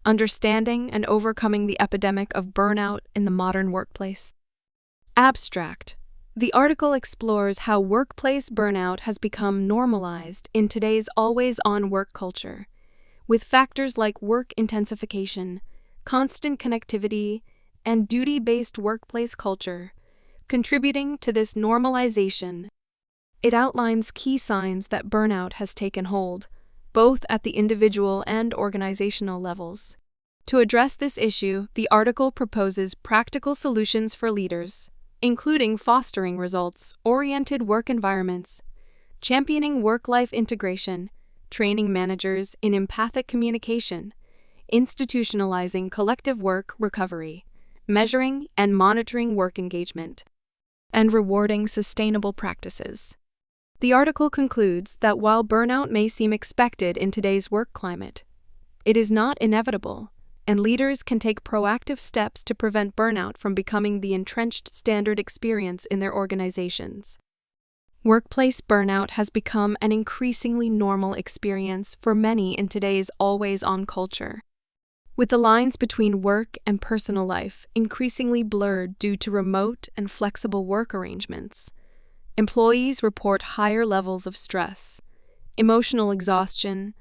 Understanding and Overcoming the Epidemic of Burnout in the Modern Workplace. Abstract. The article explores how workplace burnout has become normalized in today's always-on work culture, with factors like work intensification, constant connectivity, and duty-based workplace culture contributing to this normalization. It outlines key signs that burnout has taken hold, both at the individual and organizational levels. To address this issue, the article proposes practical solutions for leaders, including fostering results-oriented work environments, championing work-life integration, training managers in empathic communication, institutionalizing collective work recovery, measuring and monitoring work engagement, and rewarding sustainable practices. The article concludes that while burnout may seem expected in today's work climate, it is not inevitable, and leaders can take proactive steps to prevent burnout from becoming the entrenched standard experience in their organizations. Workplace burnout has become an increasingly normal experience for many in today's always-on culture. With the lines between work and personal life increasingly blurred due to remote and flexible work arrangements, employees report higher levels of stress, emotional exhaustion,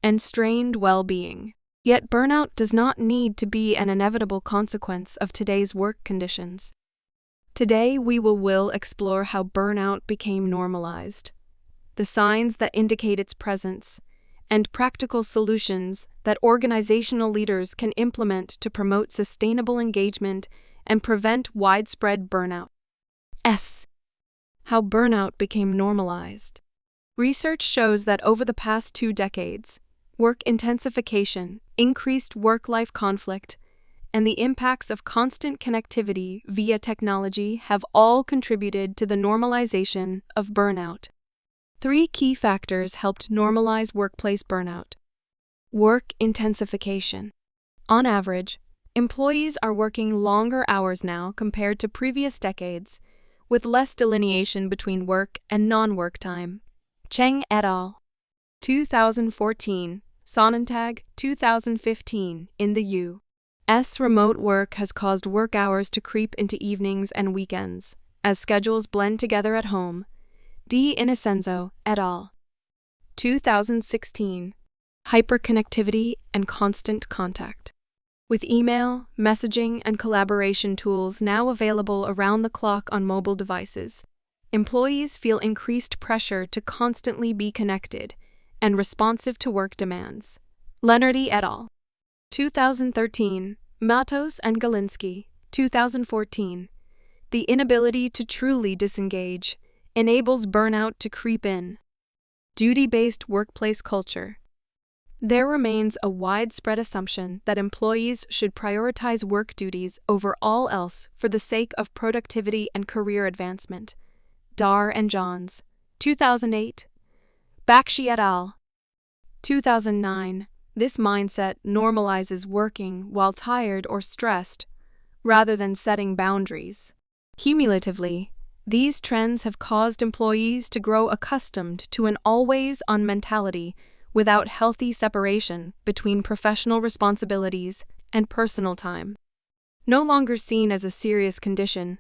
and strained well-being. Yet burnout does not need to be an inevitable consequence of today's work conditions. Today we will explore how burnout became normalized, the signs that indicate its presence, and practical solutions that organizational leaders can implement to promote sustainable engagement and prevent widespread burnout. How burnout became normalized. Research shows that over the past 2 decades, work intensification, increased work-life conflict, and the impacts of constant connectivity via technology have all contributed to the normalization of burnout. 3 key factors helped normalize workplace burnout. Work intensification. On average, employees are working longer hours now compared to previous decades, with less delineation between work and non-work time. Cheng et al. 2014, Sonnentag, 2015, in the U.S. Remote work has caused work hours to creep into evenings and weekends, as schedules blend together at home. D. Innocenzo et al. 2016. Hyperconnectivity and constant contact. With email, messaging, and collaboration tools now available around the clock on mobile devices, employees feel increased pressure to constantly be connected and responsive to work demands. Leonardi et al. 2013. Matos and Galinsky, 2014. The inability to truly disengage enables burnout to creep in. Duty-based workplace culture. There remains a widespread assumption that employees should prioritize work duties over all else for the sake of productivity and career advancement. Dar and Johns, 2008. Bakshi et al. 2009. This mindset normalizes working while tired or stressed, rather than setting boundaries. Cumulatively, these trends have caused employees to grow accustomed to an always-on mentality without healthy separation between professional responsibilities and personal time. No longer seen as a serious condition,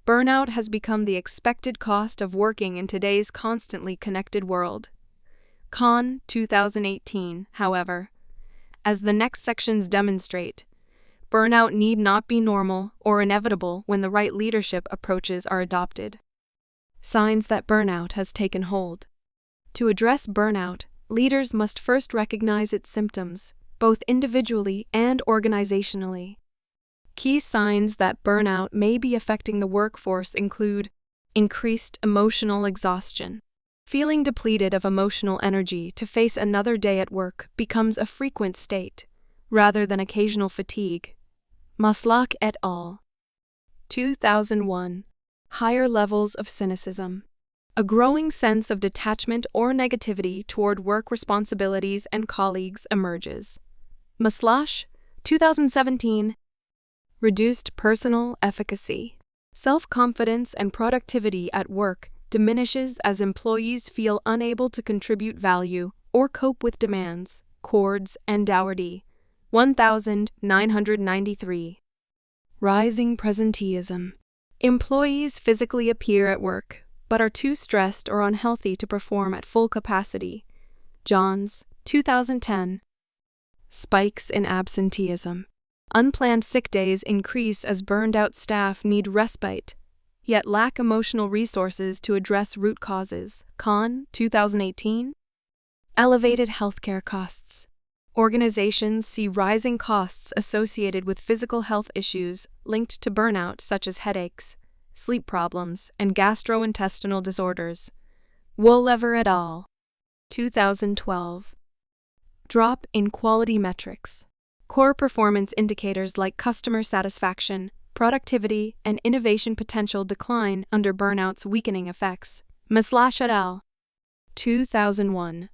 burnout has become the expected cost of working in today's constantly connected world. Kahn, 2018, however, as the next sections demonstrate, burnout need not be normal or inevitable when the right leadership approaches are adopted. Signs that burnout has taken hold. To address burnout, leaders must first recognize its symptoms, both individually and organizationally. Key signs that burnout may be affecting the workforce include increased emotional exhaustion. Feeling depleted of emotional energy to face another day at work becomes a frequent state, rather than occasional fatigue. Maslach et al. 2001. Higher levels of cynicism. A growing sense of detachment or negativity toward work responsibilities and colleagues emerges. Maslach, 2017. Reduced personal efficacy. Self-confidence and productivity at work diminishes as employees feel unable to contribute value or cope with demands, cords, and Dougherty, 1993. Rising presenteeism. Employees physically appear at work, but are too stressed or unhealthy to perform at full capacity. Johns, 2010. Spikes in absenteeism. Unplanned sick days increase as burned-out staff need respite, yet lack emotional resources to address root causes. Kahn, 2018. Elevated healthcare costs. Organizations see rising costs associated with physical health issues linked to burnout, such as headaches, sleep problems, and gastrointestinal disorders. Woollever et al. 2012. Drop in quality metrics. Core performance indicators like customer satisfaction, productivity, and innovation potential decline under burnout's weakening effects. Maslash et al. 2001.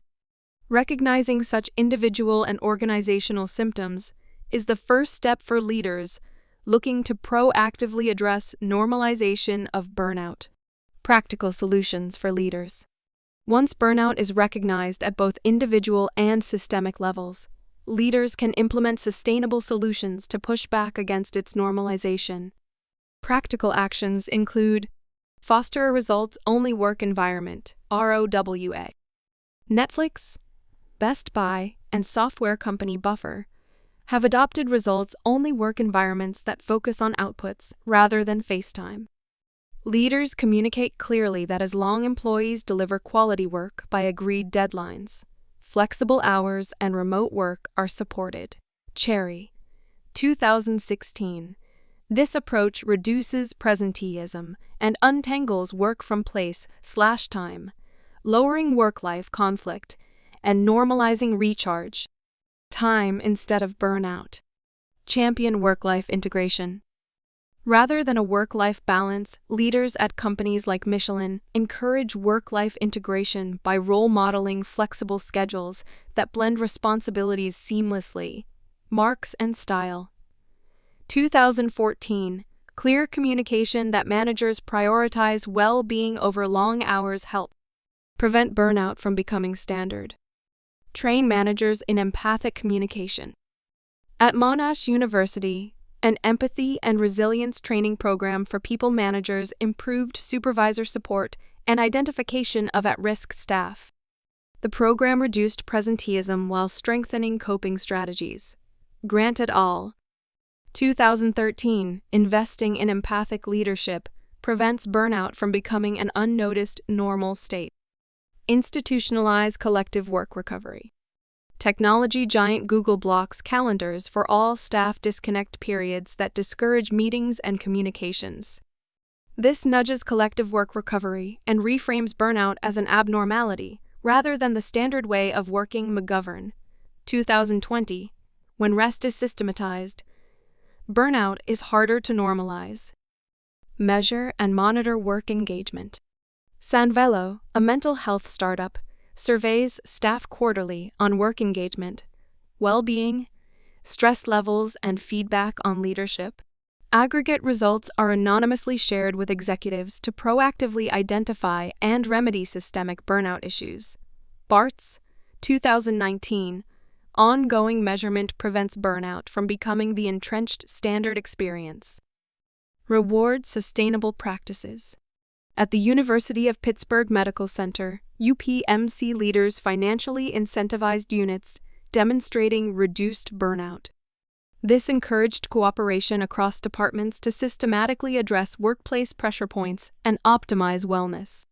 Recognizing such individual and organizational symptoms is the first step for leaders looking to proactively address normalization of burnout. Practical solutions for leaders. Once burnout is recognized at both individual and systemic levels, leaders can implement sustainable solutions to push back against its normalization. Practical actions include foster a results-only work environment, ROWA. Netflix, Best Buy, and software company Buffer have adopted results-only work environments that focus on outputs rather than face time. Leaders communicate clearly that as long as employees deliver quality work by agreed deadlines, flexible hours and remote work are supported. Cherry, 2016. This approach reduces presenteeism and untangles work from place/time, lowering work-life conflict and normalizing recharge time instead of burnout. Champion work-life integration. Rather than a work-life balance, leaders at companies like Michelin encourage work-life integration by role modeling flexible schedules that blend responsibilities seamlessly. Marks and Style. 2014. Clear communication that managers prioritize well-being over long hours help prevent burnout from becoming standard. Train managers in empathic communication. At Monash University, an empathy and resilience training program for people managers improved supervisor support and identification of at-risk staff. The program reduced presenteeism while strengthening coping strategies. Grant et al. 2013. Investing in empathic leadership prevents burnout from becoming an unnoticed normal state. Institutionalize collective work recovery. Technology giant Google blocks calendars for all staff disconnect periods that discourage meetings and communications. This nudges collective work recovery and reframes burnout as an abnormality rather than the standard way of working. McGovern, 2020. When rest is systematized, burnout is harder to normalize. Measure and monitor work engagement. Sanvelo, a mental health startup, surveys staff quarterly on work engagement, well-being, stress levels, and feedback on leadership. Aggregate results are anonymously shared with executives to proactively identify and remedy systemic burnout issues. Bartz, 2019. Ongoing measurement prevents burnout from becoming the entrenched standard experience. Reward sustainable practices. At the University of Pittsburgh Medical Center, UPMC leaders financially incentivized units, demonstrating reduced burnout. This encouraged cooperation across departments to systematically address workplace pressure points and optimize wellness.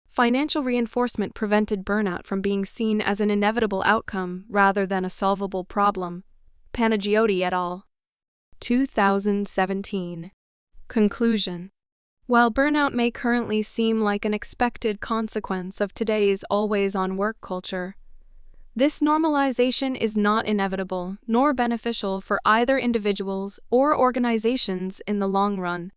Financial reinforcement prevented burnout from being seen as an inevitable outcome rather than a solvable problem. Panagiotti et al. 2017. Conclusion. While burnout may currently seem like an expected consequence of today's always-on work culture, this normalization is not inevitable nor beneficial for either individuals or organizations in the long run.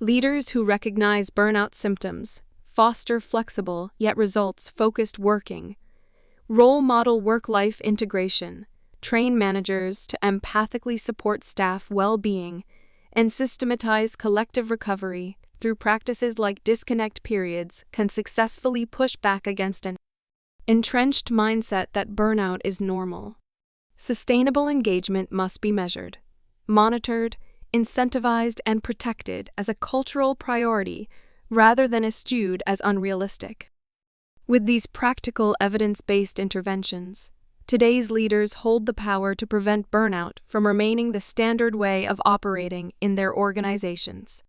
Leaders who recognize burnout symptoms, foster flexible yet results-focused working, role model work-life integration, train managers to empathically support staff well-being, and systematize collective recovery through practices like disconnect periods can successfully push back against an entrenched mindset that burnout is normal. Sustainable engagement must be measured, monitored, incentivized, and protected as a cultural priority rather than eschewed as unrealistic. With these practical, evidence-based interventions, today's leaders hold the power to prevent burnout from remaining the standard way of operating in their organizations.